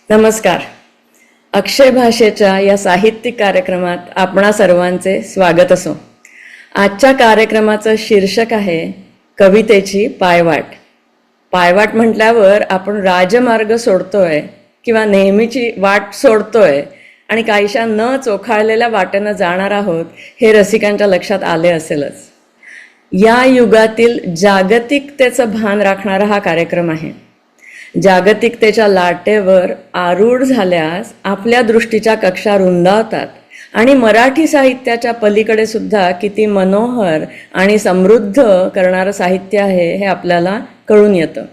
नमस्कार. अक्षय भाषेच्या या साहित्यिक कार्यक्रमात आपणा सर्वांचे स्वागत असो. आजच्या कार्यक्रमाचं शीर्षक आहे कवितेची पायवाट. पायवाट म्हटल्यावर आपण राजमार्ग सोडतोय किंवा नेहमीची वाट सोडतोय आणि काहीशा न चोखाळलेल्या वाटेनं जाणार आहोत हे रसिकांच्या लक्षात आले असेलच. या युगातील जागतिकतेचं भान राखणारा हा कार्यक्रम आहे. जागतिकतेच्या लाटेवर आरूढ झाल्यास आपल्या दृष्टीच्या कक्षा रुंदावतात आणि मराठी साहित्याच्या पलीकडे सुद्धा किती मनोहर आणि समृद्ध करणारं साहित्य आहे हे आपल्याला कळून येतं.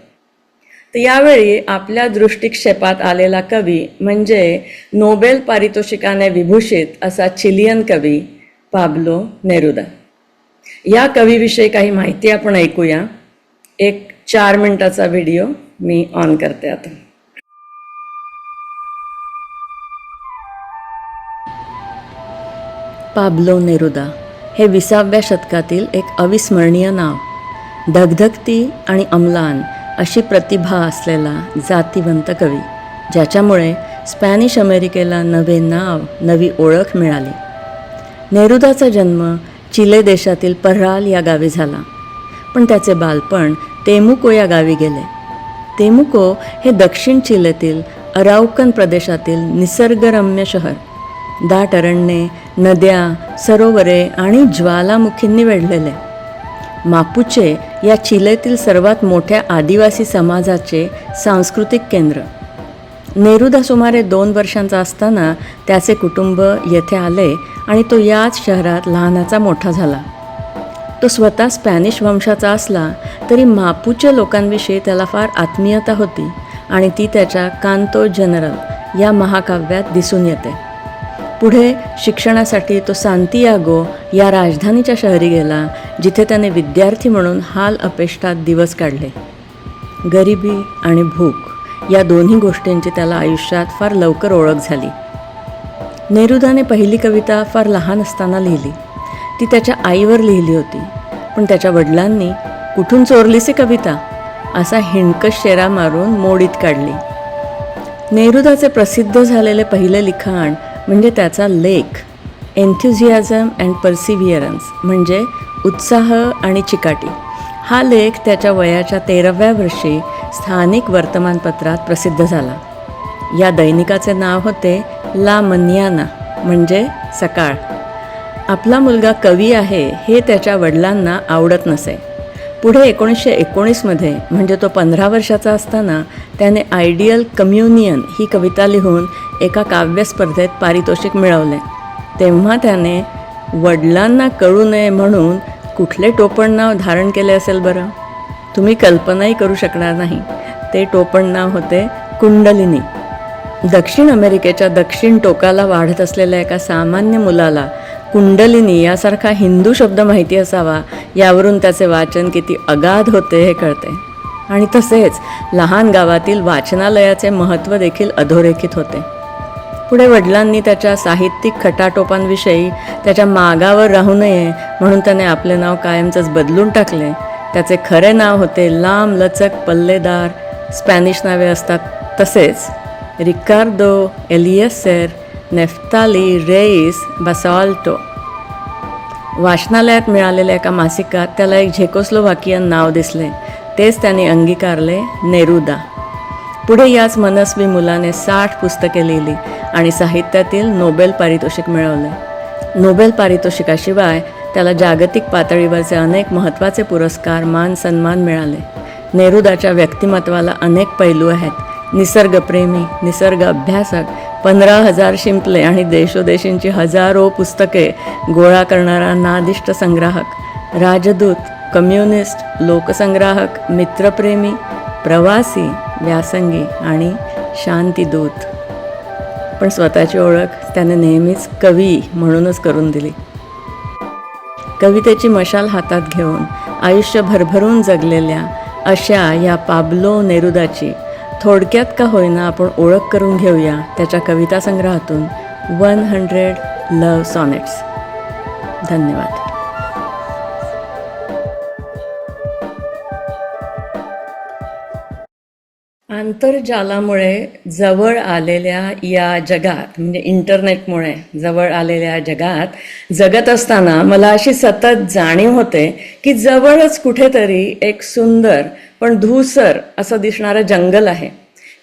तर यावेळी आपल्या दृष्टिक्षेपात आलेला कवी म्हणजे नोबेल पारितोषिकाने विभूषित असा चिलियन कवी पाब्लो नेरुदा. या कवीविषयी काही माहिती आपण ऐकूया. एक 4 मिनिटाचा व्हिडिओ मी ऑन करते आता. पाब्लो नेरुदा हे 20व्या शतकातील एक अविस्मरणीय नाव. धगधगती आणि अम्लान अशी प्रतिभा असलेला जातिवंत कवी, ज्याच्यामुळे स्पॅनिश अमेरिकेला नवे नाव, नवी ओळख मिळाली. नेरुदाचा जन्म चिले देशातील पर्राल या गावी झाला, पण त्याचे बालपण तेमुको या गावी गेले. तेमुको हे दक्षिण चिलेतील अराउकन प्रदेशातील निसर्गरम्य शहर. दाट अरण्ये, नद्या, सरोवरे आणि ज्वालामुखींनी वेढलेले. मापुचे या चिलेतील सर्वात मोठ्या आदिवासी समाजाचे सांस्कृतिक केंद्र. नेरुदा सुमारे 2 वर्षांचा असताना त्याचे कुटुंब येथे आले आणि तो याच शहरात लहानाचा मोठा झाला. तो स्वतः स्पॅनिश वंशाचा असला तरी मापुचे लोकांविषयी त्याला फार आत्मीयता होती आणि ती त्याच्या कांतो जनरल या महाकाव्यात दिसून येते. पुढे शिक्षणासाठी तो सांतियागो या राजधानीच्या शहरी गेला, जिथे त्याने विद्यार्थी म्हणून हाल अपेष्टात दिवस काढले. गरिबी आणि भूक या दोन्ही गोष्टींची त्याला आयुष्यात फार लवकर ओळख झाली. नेरुदाने पहिली कविता फार लहान असताना लिहिली. ती त्याच्या आईवर लिहिली होती, पण त्याच्या वडिलांनी कुठून चोरलीस कविता असा हिणकस शेरा मारून मोडीत काढली. नेरुदाचे प्रसिद्ध झालेले पहिले लिखाण म्हणजे त्याचा लेख एन्थुझियाझम अँड पर्सिव्हिअरन्स, म्हणजे उत्साह आणि चिकाटी. हा लेख त्याच्या वयाच्या 13व्या वर्षी स्थानिक वर्तमानपत्रात प्रसिद्ध झाला. या दैनिकाचे नाव होते ला मन्याना, म्हणजे सकाळ. आपला मुलगा कवी आहे हे त्याच्या वडिलांना आवडत नसे. पुढे 1919मध्ये, म्हणजे तो 15 वर्षाचा असताना, त्याने आयडियल कम्युनियन ही कविता लिहून एका काव्यस्पर्धेत पारितोषिक मिळवले. तेव्हा त्याने वडिलांना कळू नये म्हणून कुठले टोपण नाव धारण केले असेल बरं? तुम्ही कल्पनाही करू शकणार नाही. ते टोपण नाव होते कुंडलिनी. दक्षिण अमेरिकेच्या दक्षिण टोकाला वाढत असलेल्या एका सामान्य मुलाला कुंडलिनी यासारखा हिंदू शब्द माहिती असावा यावरून त्याचे वाचन किती अगाध होते हे कळते. आणि तसेच लहान गावातील वाचनालयाचे महत्त्व देखील अधोरेखित होते. पुढे वडिलांनी त्याच्या साहित्यिक खटाटोपांविषयी त्याच्या मागावर राहू नये म्हणून त्याने आपले नाव कायमचंच बदलून टाकले. त्याचे खरे नाव होते लांब लचक पल्लेदार स्पॅनिश नावे असतात तसेच रिकार्दो एलियसेर नेफ्ताली रेईस बासाल्टो. वाचनालयात मिळालेल्या एका मासिकात त्याला एक झेकोस्लोव्हाकियन नाव दिसले. तेच त्याने अंगीकारले, नेरुदा. पुढे याच मनस्वी मुलाने 60 पुस्तके लिहिली आणि साहित्यातील नोबेल पारितोषिक मिळवले. नोबेल पारितोषिकाशिवाय त्याला जागतिक पातळीवरचे अनेक महत्त्वाचे पुरस्कार, मान सन्मान मिळाले. नेरुदाच्या व्यक्तिमत्वाला अनेक पैलू आहेत. निसर्गप्रेमी, निसर्ग अभ्यासक, 15,000 शिंपले आणि देशोदेशींची हजारो पुस्तके गोळा करणारा नादिष्ट संग्राहक, राजदूत, कम्युनिस्ट, लोकसंग्राहक, मित्रप्रेमी, प्रवासी, व्यासंगी आणि शांतीदूत. पण स्वतःची ओळख त्याने नेहमीच कवी म्हणूनच करून दिली. कवितेची मशाल हातात घेऊन आयुष्य भरभरून जगलेल्या अशा या पाब्लो नेरुदाची थोडक्यात का होईना आपण ओळख करून घेऊया त्याच्या कविता संग्रहातून 100 लव्ह सॉनेट्स. धन्यवाद. आंतरजालामुळे जवळ आलेल्या या जगात म्हणजे इंटरनेटमुळे जवळ आलेल्या जगात जगत असताना मला अशी सतत जाणीव होते की जवळच कुठेतरी एक सुंदर पण धूसर असं दिसणारं जंगल आहे.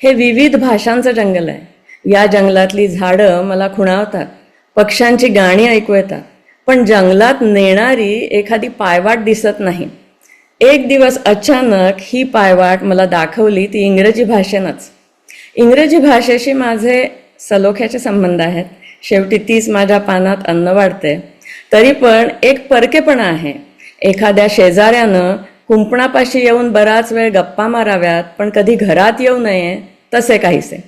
हे विविध भाषांचं जंगल आहे. या जंगलातली झाडं मला खुणावतात, पक्ष्यांची गाणी ऐकू येतात, पण जंगलात नेणारी एखादी पायवाट दिसत नाही. एक दिवस अचानक ही पायवाट मला दाखवली ती इंग्रजी भाषेनंच. इंग्रजी भाषेशी माझे सलोख्याचे संबंध आहेत. शेवटी तीच माझ्या पानात अन्न वाढते. तरी पण एक परकेपणा आहे. एखाद्या शेजाऱ्यानं कुंपणापाशी येऊन बराच वेळ गप्पा माराव्यात पण कधी घरात येऊ नये, तसे काहीसे.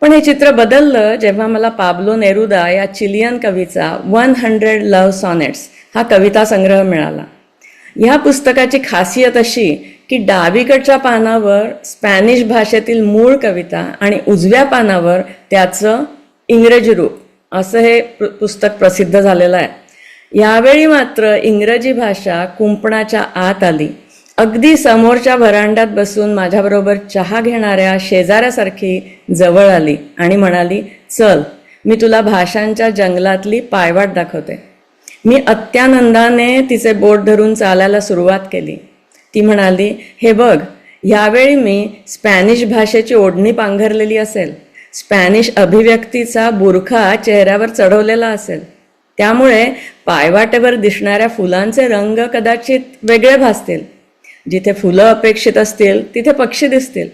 पण हे चित्र बदललं जेव्हा मला पाब्लो नेरुदा या चिलियन कवीचा 100 लव्ह सॉनेट्स हा कविता संग्रह मिळाला. ह्या पुस्तकाची खासियत अशी की डावीकडच्या पानावर स्पॅनिश भाषेतील मूळ कविता आणि उजव्या पानावर त्याचं इंग्रजी रूप असं हे पुस्तक प्रसिद्ध झालेलं आहे. यावेळी मात्र इंग्रजी भाषा कुंपणाच्या आत आली. अगदी समोरच्या व्हरांड्यात बसून माझ्याबरोबर चहा घेणाऱ्या शेजाऱ्यासारखी जवळ आली आणि म्हणाली, चल मी तुला भाषांच्या जंगलातली पायवाट दाखवते. मी अत्यानंदाने तिचे बोट धरून चालायला सुरुवात केली. ती म्हणाली, हे बघ, यावेळी मी स्पॅनिश भाषेची ओढणी पांघरलेली असेल, स्पॅनिश अभिव्यक्तीचा बुरखा चेहऱ्यावर चढवलेला असेल, त्यामुळे पायवाटेवर दिसणाऱ्या फुलांचे रंग कदाचित वेगळे भासतील. जिथे फुलं अपेक्षित असतील तिथे पक्षी दिसतील.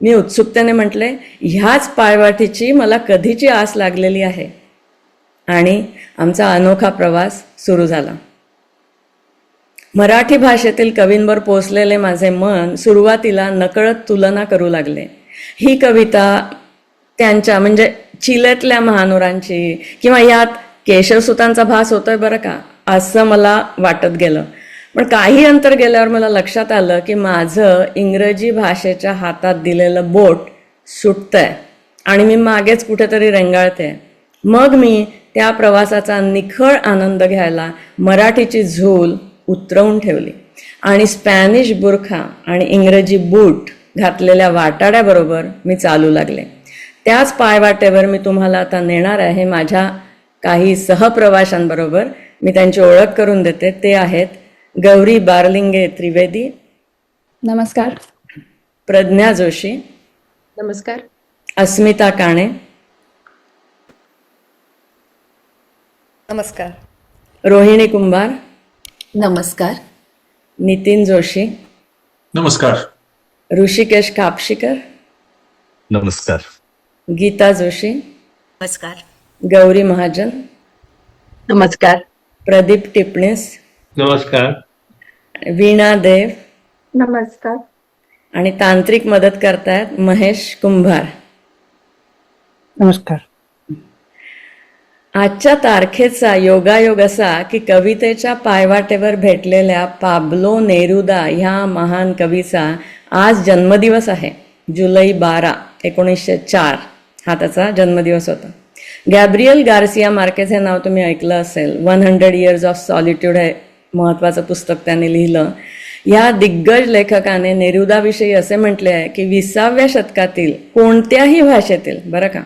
मी उत्सुकतेने म्हटले, ह्याच पायवाटेची मला कधीची आस लागलेली आहे. आणि आमचा अनोखा प्रवास सुरू झाला. मराठी भाषेतील कवींवर पोचलेले माझे मन सुरुवातीला नकळत तुलना करू लागले. ही कविता त्यांच्या म्हणजे चिलेतल्या महानुरांची किंवा यात केशवसुतांचा भास होतोय बरं का, असं मला वाटत गेलं. पण काही अंतर गेल्यावर मला लक्षात आलं की माझं इंग्रजी भाषेच्या हातात दिलेलं बोट सुटतंय आणि मी मागेच कुठेतरी रेंगाळते. मग मी त्या प्रवासाचा निखळ आनंद घ्यायला मराठीची झूल उतरवून ठेवली आणि स्पॅनिश बुरखा आणि इंग्रजी बूट घातलेल्या वाटाड्याबरोबर मी चालू लागले. त्याच पायवाटेवर मी तुम्हाला आता नेणार आहे माझ्या काही सहप्रवाशांबरोबर. मी त्यांची ओळख करून देते. ते आहेत गौरी बारलिंगे त्रिवेदी, नमस्कार. प्रज्ञा जोशी, नमस्कार. अस्मिता काणे, नमस्कार. रोहिणी कुंभार, नमस्कार. नितीन जोशी, नमस्कार. ऋषिकेश कापशीकर, नमस्कार. गीता जोशी, नमस्कार. गौरी महाजन, नमस्कार. प्रदीप टिपणीस, नमस्कार. वीणा देव नमस्कार. आणि तांत्रिक मदत करतायत महेश कुंभार. नमस्कार. आजच्या तारखेचा योगायोग असा की कवितेच्या पायवाटेवर भेटलेल्या पाब्लो नेरुदा ह्या महान कवीचा आज जन्मदिवस आहे. जुलै 12, 1904 हा त्याचा जन्मदिवस होता. गॅब्रियल गार्सिया मार्केज हे नाव तुम्ही ऐकलं असेल. 100 इयर्स ऑफ सॉलिट्यूड हे महत्त्वाचं पुस्तक त्याने लिहिलं. या दिग्गज लेखकाने नेरुदाविषयी असे म्हटले आहे की 20व्या शतकातील कोणत्याही भाषेतील, बरं का,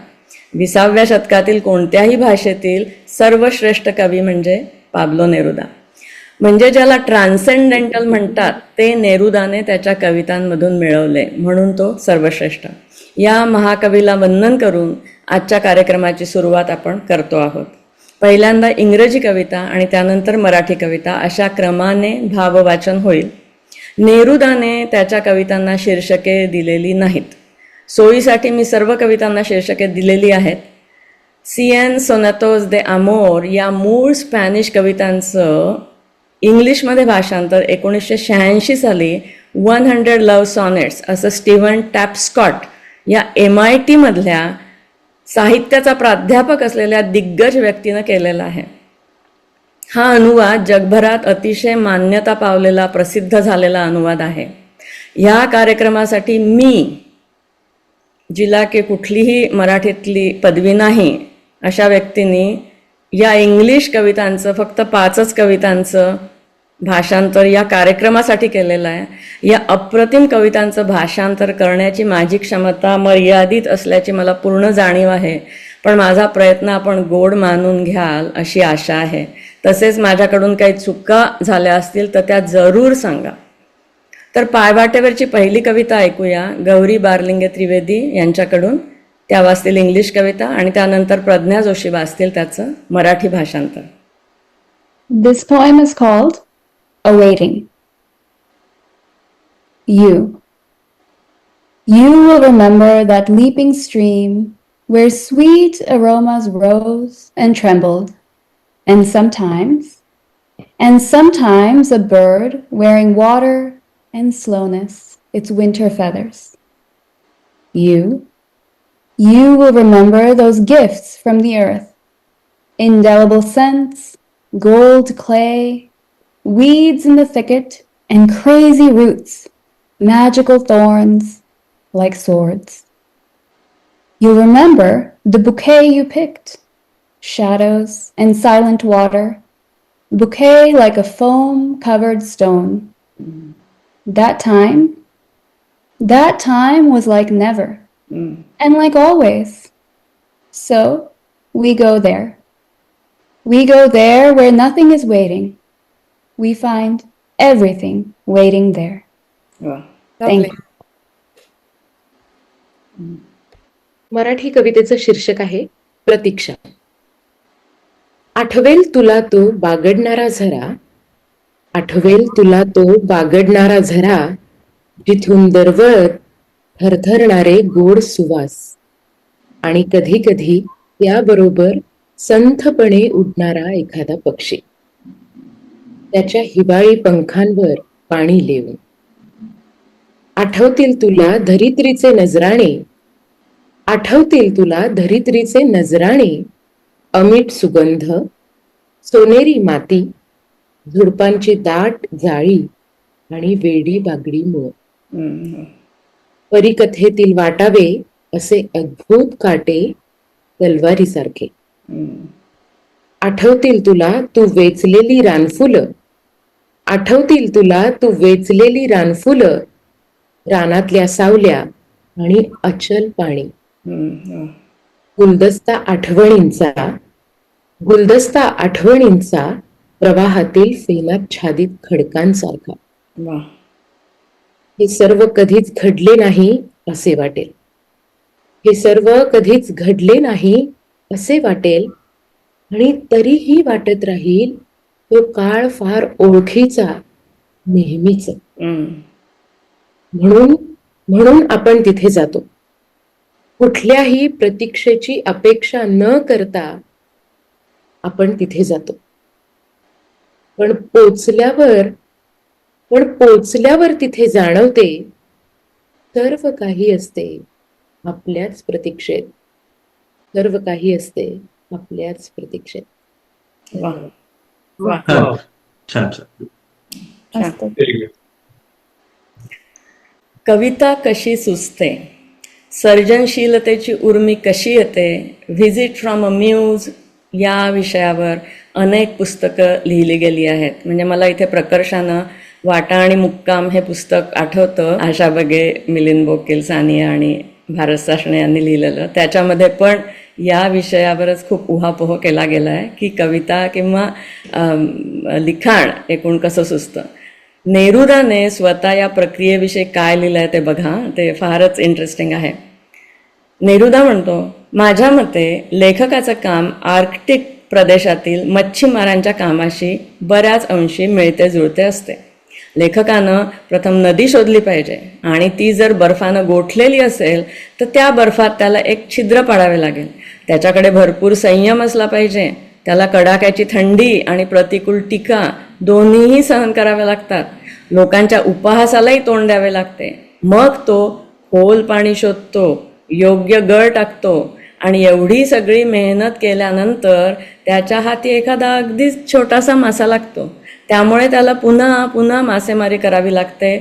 20व्या शतकातील कोणत्याही भाषेतील सर्वश्रेष्ठ कवी म्हणजे पाब्लो नेरुदा. म्हणजे ज्याला ट्रान्सेंडेंटल म्हणतात ते नेरुदाने त्याच्या कवितांमधून मिळवले, म्हणून तो सर्वश्रेष्ठ. या महाकवीला वंदन करून आजच्या कार्यक्रमाची सुरुवात आपण करतो आहोत. पहिल्यांदा इंग्रजी कविता आणि त्यानंतर मराठी कविता अशा क्रमाने भाववाचन होईल. नेरुदाने त्याच्या कवितांना शीर्षके दिलेली नाहीत. सोयीसाठी मी सर्व कवितांना शीर्षके दिलेली आहेत. सीएन सोनातोस दे अमोर या मूळ स्पॅनिश कवितांचं इंग्लिशमध्ये भाषांतर 1986 साली 100 लव्ह सॉनेट्स असं स्टीव्हन टॅपस्कॉट या MIT मधल्या साहित्याचा प्राध्यापक असलेल्या दिग्गज व्यक्तीनं केलेला आहे. हा अनुवाद जगभरात अतिशय मान्यता पावलेला प्रसिद्ध झालेला अनुवाद आहे. ह्या कार्यक्रमासाठी मी, जिला की कुठलीही मराठीतली पदवी नाही, अशा व्यक्तींनी या इंग्लिश कवितांचं फक्त 5च कवितांचं भाषांतर या कार्यक्रमासाठी केलेलं आहे. या अप्रतिम कवितांचं भाषांतर करण्याची माझी क्षमता मर्यादित असल्याची मला पूर्ण जाणीव आहे, पण माझा प्रयत्न आपण गोड मानून घ्याल अशी आशा आहे. तसेच माझ्याकडून काही चुका झाल्या असतील तर त्या जरूर सांगा. तर पायवाटेवरची पहिली कविता ऐकूया गौरी बारलिंगे त्रिवेदी यांच्याकडून. त्या वाचतील इंग्लिश कविता आणि त्यानंतर प्रज्ञा जोशी वाचतील त्याचं मराठी भाषांतर. This poem is called Awaiting. You. You will remember that leaping stream where sweet aromas rose and trembled, and sometimes a bird wearing water and slowness, its winter feathers. You will remember those gifts from the earth, indelible scents, gold clay, weeds in the thicket, and crazy roots, magical thorns like swords. You'll remember the bouquet you picked, shadows and silent water, bouquet like a foam-covered stone. That time was like never, and like always. So, we go there. We go there where nothing is waiting. We find everything waiting there. Thank you. Marathi कवितेचं शीर्षक आहे प्रतीक्षा. आठवेल तुला तो बागडणारा झरा, आठवेल तुला तो बागडणारा झरा, जिथून दरवळत थरथरणारे गोड सुवास, आणि कधी कधी त्याबरोबर संथपणे उडणारा एखादा पक्षी, त्याच्या हिवाळी पंखांवर पाणी लेऊन. आठवतील तुला धरित्रीचे नजराणे, आठवतील तुला धरित्रीचे नजराणे, अमीठ सुगंध, सोनेरी माती, झुडपांची दाट जाळी आणि वेडी बागडी मुळ. परीकथेतील वाटावे असे अद्भुत काटे तलवारीसारखे. आठवतील तुला तू वेचलेली रानफुलं, आठवतील तुला तू वेचलेली रानफुलं, रानातल्या सावल्या आणि अचल पाणी. गुलदस्ता आठवणींचा प्रवाहातील फेनाच्छादित खडकांसारखा. हे सर्व कधीच घडले नाही असे वाटेल, हे सर्व कधीच घडले नाही असे वाटेल, आणि तरीही वाटत राहील तो काळ फार ओळखीचा नेहमीच. म्हणून आपण तिथे जातो, कुठल्याही प्रतीक्षेची अपेक्षा न करता आपण तिथे जातो. पण पोचल्यावर तिथे जाणवते सर्व काही असते आपल्याच प्रतीक्षेत, सर्व काही असते आपल्याच प्रतीक्षेत. छान छान. Very good. कविता कशी सुचते, सर्जनशीलतेची उर्मी कशी येते, व्हिजिट फ्रॉम अ म्यूज या विषयावर अनेक पुस्तकं लिहिली गेली आहेत. म्हणजे मला इथे प्रकर्षानं वाटा आणि मुक्काम हे पुस्तक आठवतं, आशा बगे, मिलिंद बोकील, सानिया आणि भारत सासणे यांनी लिहिलेलं. त्याच्यामध्ये पण या विषयावरच खूप उहापोह केला गेला आहे की कविता किंवा लिखाण एकूण कसं सुचतं. नेरुदाने स्वतः या प्रक्रियेविषयी काय लिहिलं आहे ते बघा, ते फारच इंटरेस्टिंग आहे. नेरुदा म्हणतो, माझ्या मते लेखकाचं काम आर्क्टिक प्रदेशातील मच्छीमारांच्या कामाशी बऱ्याच अंशी मिळते जुळते असते. लेखकानं प्रथम नदी शोधली पाहिजे आणि ती जर बर्फानं गोठलेली असेल तर त्या बर्फात त्याला एक छिद्र पाडावे लागेल. त्याच्याकडे भरपूर संयम असला पाहिजे. त्याला कडाक्याची थंडी आणि प्रतिकूल टीका दोन्हीही सहन कराव्या लागतात. लोकांच्या उपहासालाही तोंड द्यावे लागते. मग तो खोल पाणी शोधतो, योग्य गळ टाकतो आणि एवढी सगळी मेहनत केल्यानंतर त्याच्या हाती एखादा अगदीच छोटासा मासा लागतो. त्यामुळे त्याला पुन्हा पुन्हा मासेमारी करावी लागते.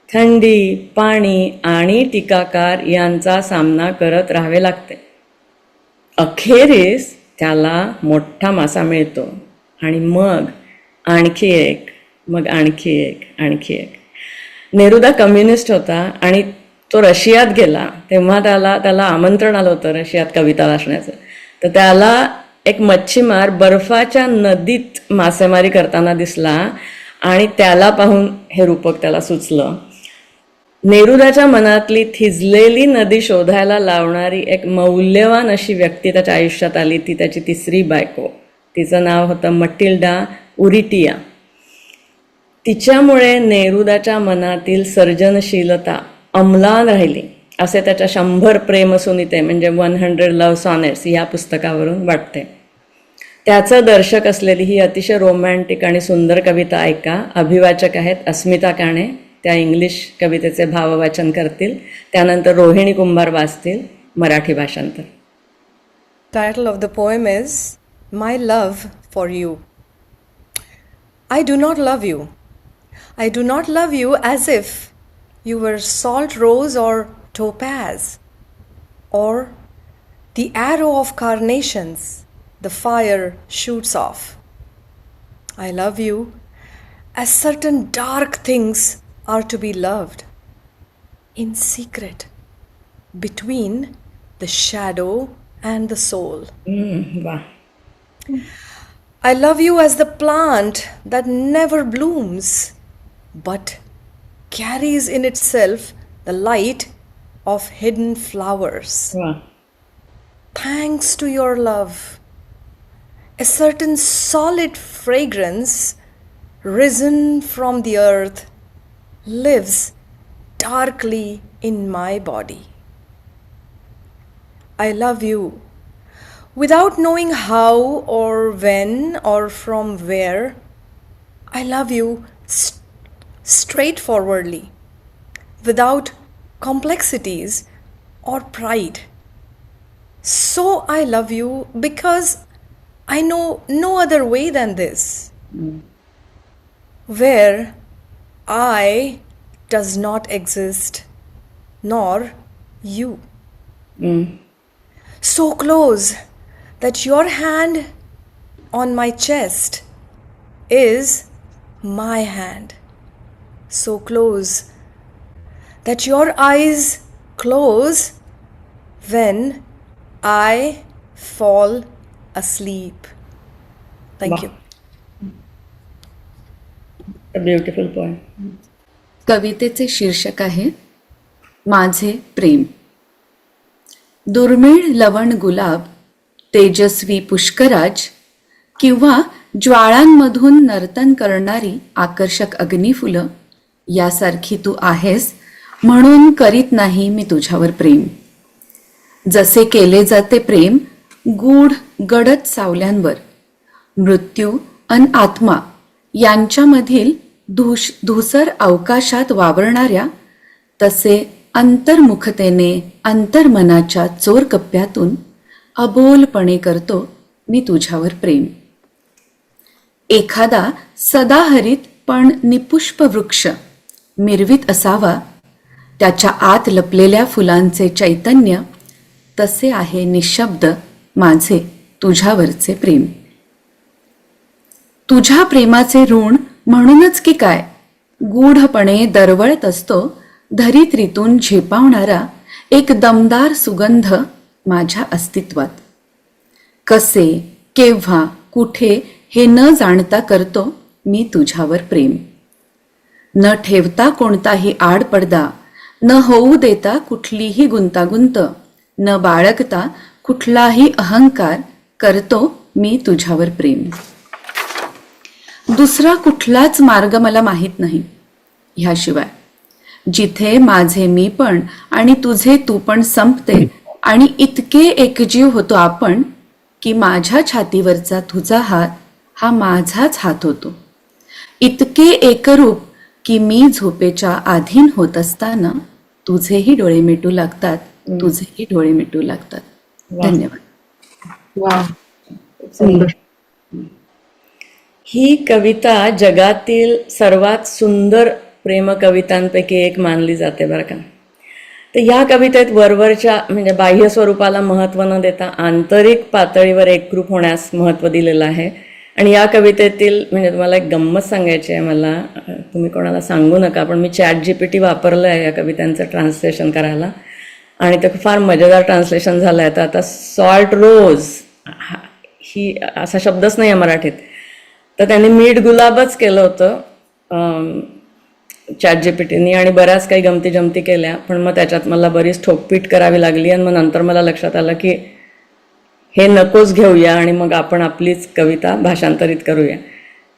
थंडी, पाणी आणि टीकाकार यांचा सामना करत राहावे लागते. अखेरीस त्याला मोठा मासा मिळतो आणि मग आणखी एक मग आणखी एक. नेरुदा कम्युनिस्ट होता आणि तो रशियात गेला तेव्हा त्याला आमंत्रण आलं होतं रशियात कविता वाचण्याचं. तर त्याला एक मच्छीमार बर्फाच्या नदीत मासेमारी करताना दिसला आणि त्याला पाहून हे रूपक त्याला सुचलं. नेरुदाच्या मनातली थिजलेली नदी शोधायला लावणारी एक मौल्यवान अशी व्यक्ती त्याच्या आयुष्यात आली, ती त्याची तिसरी बायको. तिचं नाव होतं मटिल्डा उरिटिया. तिच्यामुळे नेरुदाच्या मनातील सर्जनशीलता अम्लान राहिली, असे त्याच्या 100 प्रेमसुनिते म्हणजे 100 लव्ह सॉनेट्स या पुस्तकावरून वाटते. त्याचं दर्शक असलेली ही अतिशय रोमॅन्टिक आणि सुंदर कविता ऐका. अभिवाचक आहेत अस्मिता काणे, त्या इंग्लिश कवितेचे भाववाचन करतील. त्यानंतर रोहिणी कुंभार वाचतील मराठी भाषांतर. Title of the poem is My Love for You. I do not love you. I do not love you as if you were salt rose or topaz, or the arrow of carnations the fire shoots off. I love you as certain dark things are to be loved, in secret, between the shadow and the soul. वा. I love you as the plant that never blooms, but carries in itself the light of hidden flowers. वा. Thanks to your love, a certain solid fragrance risen from the earth lives darkly in my body. I love you without knowing how or when or from where. I love you straightforwardly, without complexities or pride. So I love you because I know no other way than this, where I does not exist, nor you. So close that your hand on my chest is my hand. So close that your eyes close when I fall asleep. Thank you. A beautiful poem. कवितेचे शीर्षक आहे माझे प्रेम. दुर्मिळ लवण गुलाब, तेजस्वी पुष्कराज किंवा ज्वाळांमधून नर्तन करणारी आकर्षक अग्निफुलं यासारखी तू आहेस म्हणून करीत नाही मी तुझ्यावर प्रेम. जसे केले जाते प्रेम गूढ गडद सावल्यांवर, मृत्यू अन आत्मा यांच्यामधील धूसर अवकाशात वावरणाऱ्या, तसे अंतर्मुखतेने अंतर्मनाच्या चोरकप्प्यातून अबोलपणे करतो मी तुझ्यावर प्रेम. एखादा सदाहरित पण निपुष्प वृक्ष मिरवीत असावा, त्याच्या आत लपलेल्या फुलांचे चैतन्य, तसे आहे निशब्द माझे तुझ्यावरचे प्रेम. तुझ्या प्रेमाचे ऋण म्हणूनच की काय गूढपणे दरवळत असतो धरित्रीतून झेपावणारा एक दमदार सुगंध माझ्या अस्तित्वात. कसे, केव्हा, कुठे हे न जाणता करतो मी तुझ्यावर प्रेम. न ठेवता कोणताही आडपडदा, न होऊ देता कुठलीही गुंतागुंत, न बाळगता कुठलाही अहंकार करतो मी तुझ्यावर प्रेम. दुसरा कुठलाच मार्ग मला माहीत नाही ह्याशिवाय, जिथे माझे मी पण आणि तुझे तू पण संपते आणि इतके एकजीव होतो आपण की माझ्या छातीवरचा तुझा हात हा माझाच हात होतो. इतके एकरूप की मी झोपेच्या अधीन होत असताना तुझेही डोळे मिटू लागतात, तुझेही डोळे मिटू लागतात. धन्यवाद. वा, सुंदर. ही कविता जगातील सर्वात सुंदर प्रेमकवितांपैकी एक मानली जाते बरं का. तर या कवितेत वरवरच्या म्हणजे बाह्य स्वरूपाला महत्त्व न देता आंतरिक पातळीवर एकरूप होण्यास महत्त्व दिलेलं आहे आणि या कवितेतील म्हणजे तुम्हाला एक गंमत सांगायची आहे मला, तुम्ही कोणाला सांगू नका, पण मी ChatGPT वापरलं आहे या कवितांचं ट्रान्सलेशन करायला आणि ते फार मजेदार ट्रान्सलेशन झालं आहे. तर आता सॉल्ट रोज ही असा शब्दच नाही आहे मराठीत, तर त्यांनी मीठ गुलाबच केलं होतं ChatGPTनी आणि बऱ्याच काही गमती जमती केल्या, पण मग त्याच्यात मला बरीच ठोकपीट करावी लागली आणि मग नंतर मला लक्षात आलं की हे नकोच घेऊया आणि मग आपण आपलीच कविता भाषांतरित करूया.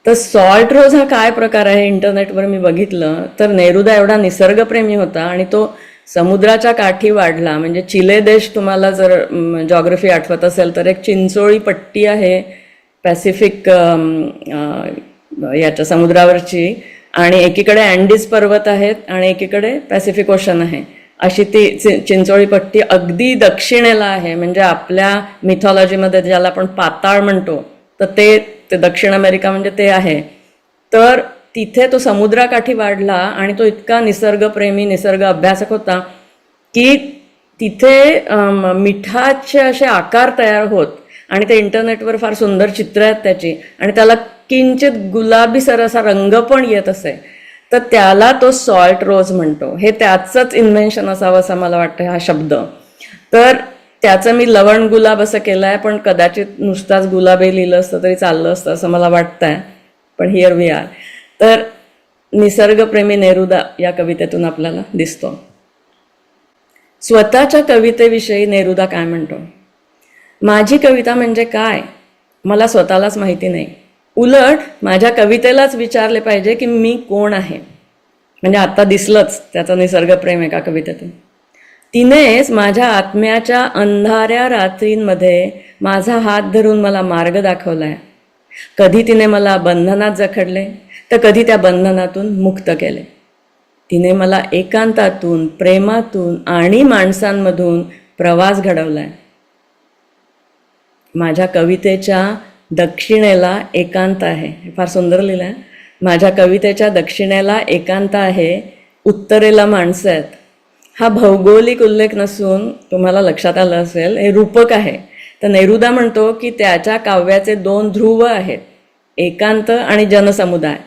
तर सॉल्ट रोज हा काय प्रकार आहे, इंटरनेटवर मी बघितलं तर नेरुदा एवढा निसर्गप्रेमी होता आणि तो समुद्राच्या काठी वाढला. म्हणजे चिले देश तुम्हाला जर जॉग्रफी आठवत असेल तर एक चिंचोळी पट्टी आहे पॅसिफिक याच्या समुद्रावरची, आणि एकीकडे अँडीज पर्वत आहेत आणि एकीकडे पॅसिफिक ओशन आहे. अशी ती चिंचोळी पट्टी अगदी दक्षिणेला आहे. म्हणजे आपल्या मिथॉलॉजीमध्ये ज्याला आपण पाताळ म्हणतो तर ते दक्षिण अमेरिका म्हणजे ते आहे. तर तिथे तो समुद्राकाठी वाढला आणि तो इतका निसर्गप्रेमी निसर्ग अभ्यासक होता की तिथे मिठाचे असे आकार तयार होत आणि ते इंटरनेटवर फार सुंदर चित्र आहेत त्याची, आणि त्याला किंचित गुलाबी असा रंग पण येत असे. तर त्याला तो सॉल्ट रोज म्हणतो. हे त्याचंच इन्व्हेन्शन असावं असं मला वाटतं हा शब्द. तर त्याचं मी लवण गुलाब असं केलं आहे, पण कदाचित नुसताच गुलाबी लिहिलं असतं तरी चाललं असतं असं मला वाटतं आहे, पण हिअर वी आर. तर निसर्गप्रेमी नेरुदा या कवितेतून आपल्याला दिसतो. स्वतःच्या कवितेविषयी नेरुदा काय म्हणतो? माझी कविता म्हणजे काय मला स्वतःलाच माहिती नाही. उलट माझ्या कवितेलाच विचारले पाहिजे की मी कोण आहे. म्हणजे आता दिसलंच त्याचं निसर्गप्रेम एका कवितेतून. तिनेच माझ्या आत्म्याच्या अंधाऱ्या रात्रींमध्ये माझा हात धरून मला मार्ग दाखवलाय. कधी तिने मला बंधनात जखडले तर कधी त्या बंधनातून मुक्त केले. तिने मला एकांतातून, प्रेमातून आणि माणसांमधून प्रवास घडवलाय. माझ्या कवितेच्या दक्षिणेला एकांत आहे. हे फार सुंदर लिहिलं आहे. माझ्या कवितेच्या दक्षिणेला एकांत आहे, उत्तरेला माणसं आहेत. हा भौगोलिक उल्लेख नसून तुम्हाला लक्षात आलं असेल हे रूपक आहे. तर नेरुदा म्हणतो की त्याच्या काव्याचे 2 ध्रुव आहेत, एकांत आणि जनसमुदाय.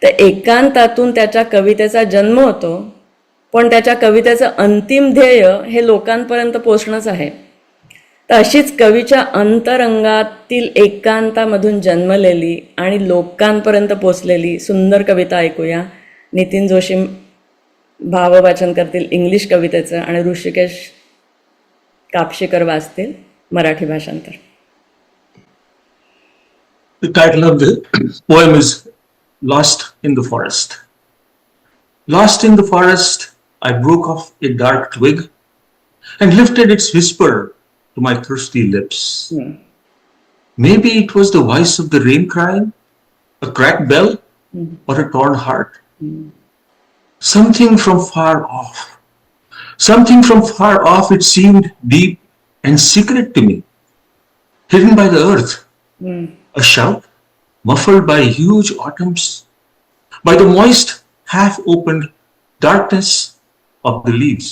तर एकांतातून त्याच्या कवितेचा जन्म होतो, पण त्याच्या कवितेचं अंतिम ध्येय हे लोकांपर्यंत पोचणंच आहे. तर अशीच कवीच्या अंतरंगातील एकांतामधून जन्मलेली आणि लोकांपर्यंत पोचलेली सुंदर कविता ऐकूया. नितीन जोशी भाववाचन करतील इंग्लिश कवितेचं आणि ऋषिकेश कापशीकर वाचतील मराठी भाषांतर. The title of the poem is Lost in the Forest. Lost in the forest, I broke off a dark twig and lifted its whisper to my thirsty lips. Maybe it was the voice of the rain crying, a cracked bell, or a torn heart. Something from far off. Something from far off, it seemed deep and secret to me, hidden by the earth. A shout, muffled by huge autumns, by the moist, half-opened darkness of the leaves.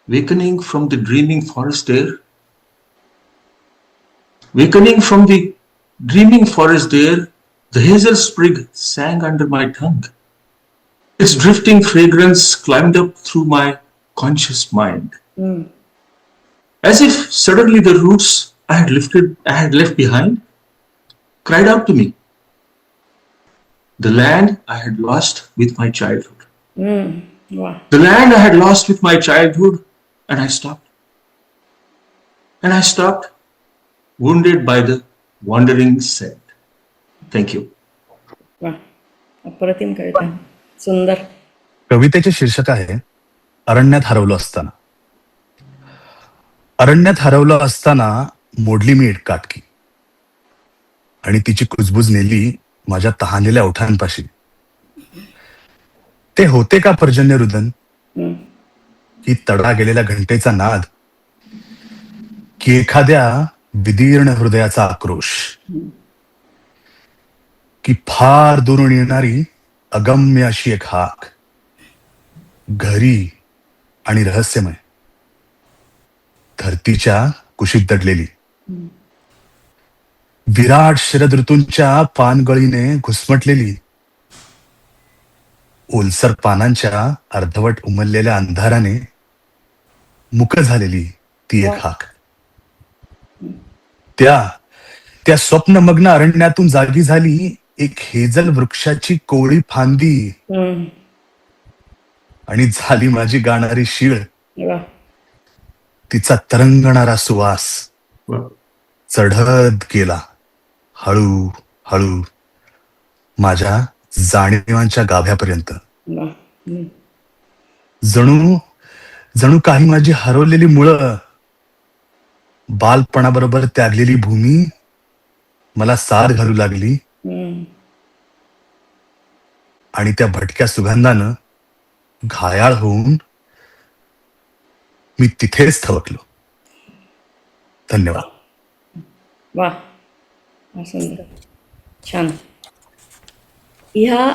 Wakening from the dreaming forest air, wakening from the dreaming forest air, the hazel sprig sang under my tongue. Its drifting fragrance climbed up through my conscious mind. As if suddenly the roots I had left behind, cried out to me. The land I had lost with my childhood. वा. The land I had lost with my childhood, and I stopped. And I stopped, wounded by the wandering scent. Thank you. वा. अप्रतिम कविता, सुंदर. कवितेचे शीर्षक आहे अरण्यात हरवलो असताना. अरण्यात हरवलो असताना मोडली मी एक काटकी आणि तिची कुजबुज नेली माझ्या तहानलेल्या ओठांपाशी. ते होते का पर्जन्य रुदन, की तडा गेलेल्या घंटेचा नाद, की एखाद्या विदीर्ण हृदयाचा आक्रोश, की फार दुरून येणारी अगम्य अशी एक हाक, घरी आणि रहस्यमय, धरतीच्या कुशीत दडलेली. विराट शरद ऋतूंच्या पानगळीने घुसमटलेली, ओलसर पानांच्या अर्धवट उमललेल्या अंधाराने मुक झालेली ती एक हाक. त्या त्या स्वप्नमग्न अरण्यातून जागी झाली एक हेजल वृक्षाची कोवळी फांदी, हम्म. आणि झाली माझी गाणारी शीळ. वा. तिचा तरंगणारा सुवास Well, चढत गेला हळू हळू माझ्या जाणीवांच्या गाभ्यापर्यंत. वा. हम्म. जणू जणू काही माझी हरवलेली मुळं, बालपणाबरोबर त्यागलेली भूमी मला साथ घालू लागली, हम्म. आणि त्या भटक्या सुगंधानं घायाळ होऊन मी तिथेच थबकलो. धन्यवाद. वा. वा, सुंदर. छान. ह्या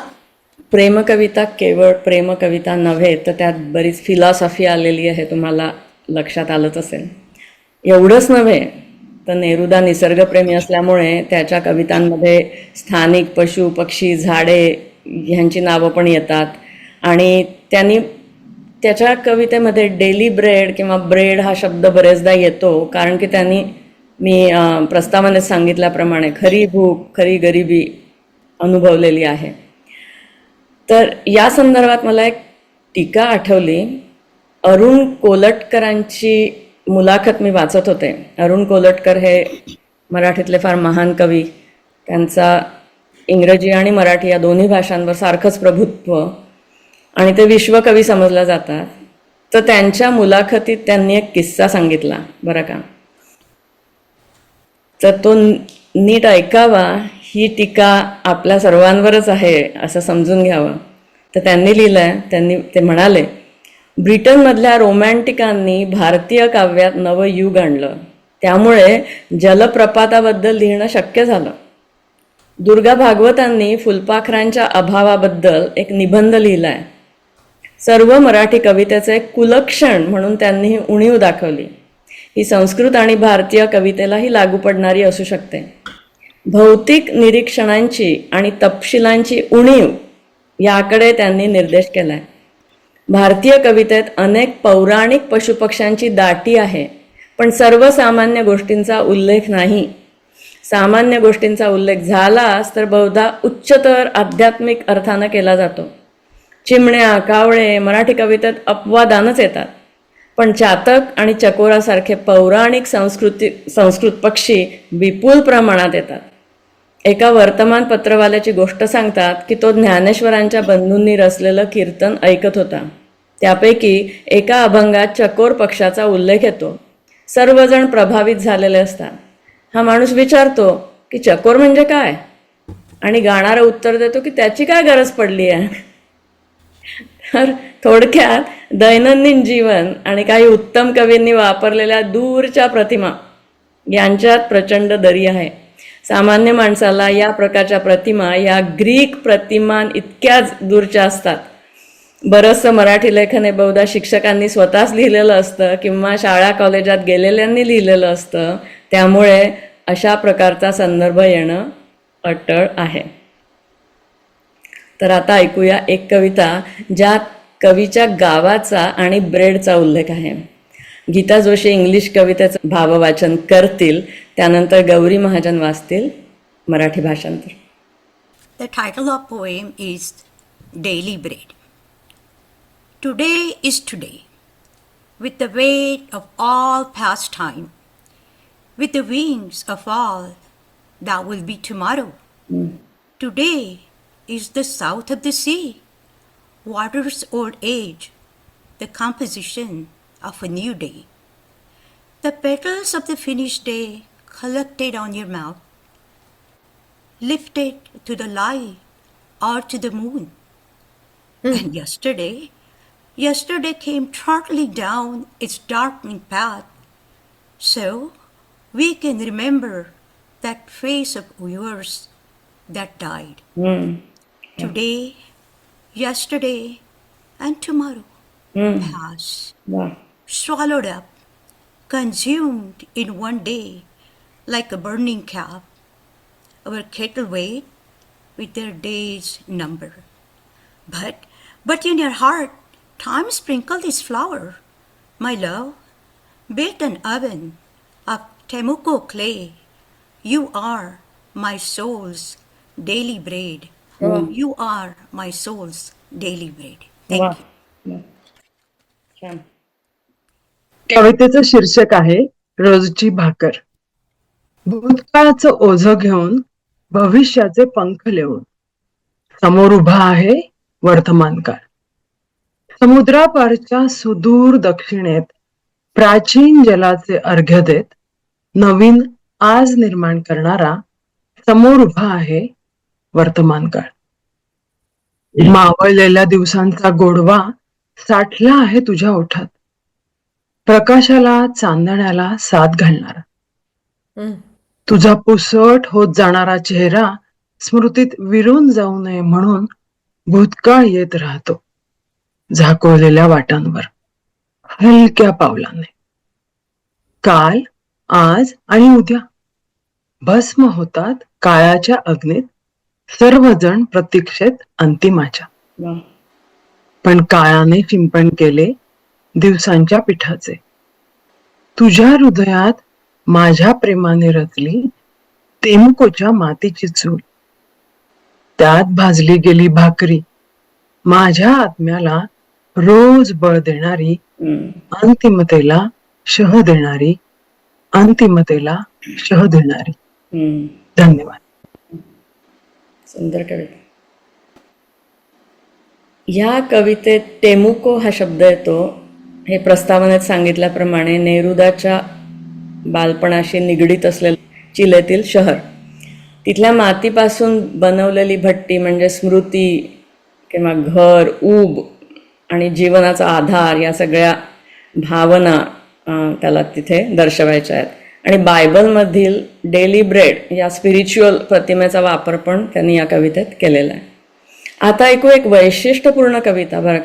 प्रेमकविता केवळ प्रेमकविता नव्हे, तर त्यात बरीच फिलॉसॉफी आलेली आहे, तुम्हाला लक्षात आलंच असेल. एवढंच नव्हे तर नेरुदा निसर्गप्रेमी असल्यामुळे त्याच्या कवितांमध्ये स्थानिक पशु पक्षी झाडे ह्यांची नावं पण येतात. आणि त्यांनी त्याच्या कवितेमध्ये डेली ब्रेड किंवा ब्रेड हा शब्द बरेचदा येतो, कारण की त्यांनी मी प्रस्तावनेत सांगितल्याप्रमाणे खरी भूक खरी गरिबी अनुभवलेली आहे. तर या संदर्भात मला एक टीका आठवली. अरुण कोलटकरांची मुलाखत मी वाचत होते. अरुण कोलटकर हे मराठीतले फार महान कवी. त्यांचा इंग्रजी आणि मराठी या दोन्ही भाषांवर सारखंच प्रभुत्व, आणि ते विश्वकवी समजल्या जातात. तर त्यांच्या मुलाखतीत त्यांनी एक किस्सा सांगितला बरं का. तर तो नीट ऐकावा. ही टीका आपल्या सर्वांवरच आहे असं समजून घ्यावं. तर त्यांनी लिहिलंय, ते म्हणाले, ब्रिटनमधल्या रोमॅन्टिकांनी भारतीय काव्यात नवं युग आणलं, त्यामुळे जलप्रपाताबद्दल लिहिणं शक्य झालं. दुर्गा भागवतांनी फुलपाखरांच्या अभावाबद्दल एक निबंध लिहिलाय. सर्व मराठी कवितेचे एक कुलक्षण म्हणून त्यांनी ही उणीव दाखवली. ही संस्कृत आणि भारतीय कवितेलाही लागू पडणारी असू शकते. भौतिक निरीक्षणांची आणि तपशिलांची उणीव याकडे त्यांनी निर्देश केलाय. भारतीय कवितेत अनेक पौराणिक पशुपक्ष्यांची दाटी आहे, पण सर्वसामान्य गोष्टींचा उल्लेख नाही. सामान्य गोष्टींचा उल्लेख झालाच तर बहुधा उच्चतर आध्यात्मिक अर्थानं केला जातो. चिमण्या कावळे मराठी कवितेत अपवादानच येतात, पण चातक आणि चकोरासारखे पौराणिक संस्कृत पक्षी विपुल प्रमाणात येतात. एका वर्तमानपत्रवाल्याची गोष्ट सांगतात की तो ज्ञानेश्वरांच्या बंधूंनी रचलेलं कीर्तन ऐकत होता. त्यापैकी एका अभंगात चकोर पक्षाचा उल्लेख येतो. सर्वजण प्रभावित झालेले असतात. हा माणूस विचारतो की चकोर म्हणजे काय, आणि गाणारा उत्तर देतो की त्याची काय गरज पडली आहे. तर थोडक्यात दैनंदिन जीवन आणि काही उत्तम कवींनी वापरलेल्या दूरच्या प्रतिमा यांच्यात प्रचंड दरी आहे. सामान्य माणसाला या प्रकारच्या प्रतिमा या ग्रीक प्रतिमान इतक्याच दूरच्या असतात. बरंचसं मराठी लेखन हे बहुधा शिक्षकांनी स्वतःच लिहिलेलं असतं किंवा शाळा कॉलेजात गेलेल्यांनी लिहिलेलं असतं. त्यामुळे अशा प्रकारचा संदर्भ येणं अटळ आहे. तर आता ऐकूया एक कविता ज्यात कवीच्या गावाचा आणि ब्रेडचा उल्लेख आहे. गीता जोशी इंग्लिश कवितेचं भाववाचन करतील, त्यानंतर गौरी महाजन वाचतील मराठी भाषांतर. The title of poem is Daily Bread. Today is today, with the weight of all past time, with the wings of all that will be tomorrow. Today is the south of the sea, water's old age, the composition of a new day. The petals of the finished day collected on your mouth, lifted to the light or to the moon. And yesterday came trotling down its darkening path, so we can remember that face of yours that died. Today, yesterday, and tomorrow pass, swallowed up, consumed in one day like a burning calf, our cattle wait with their days number. But in your heart, time sprinkled its flower. My love, built an oven of Temuco clay, you are my soul's daily bread. You are my soul's daily bread. Thank you. छान. कवितेचं शीर्षक आहे रोजची भाकर. भूतकाळाचं ओझं घेऊन भविष्याचे पंख लेऊन समोर उभा आहे वर्तमान काळ. समुद्रापारच्या सुदूर दक्षिणेत प्राचीन जलाचे अर्घ्य देत नवीन आज निर्माण करणारा समोर उभा आहे वर्तमान काळ. मावळलेल्या दिवसांचा गोडवा साठला आहे तुझ्या ओठात. प्रकाशाला चांदण्याला साथ घालणारा तुझा पुसट होत जाणारा चेहरा स्मृतीत विरून जाऊ नये म्हणून भूतकाळ येत राहतो झाकोळलेल्या वाटांवर हलक्या पावलाने. काल, आज आणि उद्या भस्म होतात काळाच्या अग्नीत सर्वजण प्रतीक्षेत अंतिमाच्या. वा. पण काळाने शिंपण केले दिवसांच्या पिठाचे. तुझ्या हृदयात माझ्या प्रेमाने रचली तेमकोच्या मातीची चूल. त्यात भाजली गेली भाकरी माझ्या आत्म्याला रोज बळ देणारी, अंतिमतेला शह देणारी, अंतिमतेला शह देणारी. धन्यवाद. सुंदर कविता. ह्या कवितेत टेमुको हा शब्द येतो. हे प्रस्तावनेत सांगितल्याप्रमाणे नेरुदाच्या बालपणाशी निगडीत असलेलं चिलेतील शहर. तिथल्या मातीपासून बनवलेली भट्टी म्हणजे स्मृती किंवा घर, ऊब आणि जीवनाचा आधार या सगळ्या भावना त्याला तिथे दर्शवायच्या आहेत. आणि बायबलमधील डेली ब्रेड या स्पिरिच्युअल प्रतिमेचा वापर पण त्यांनी या कवितेत केलेला आहे. आता ऐकू एक वैशिष्ट्यपूर्ण कविता बरं का.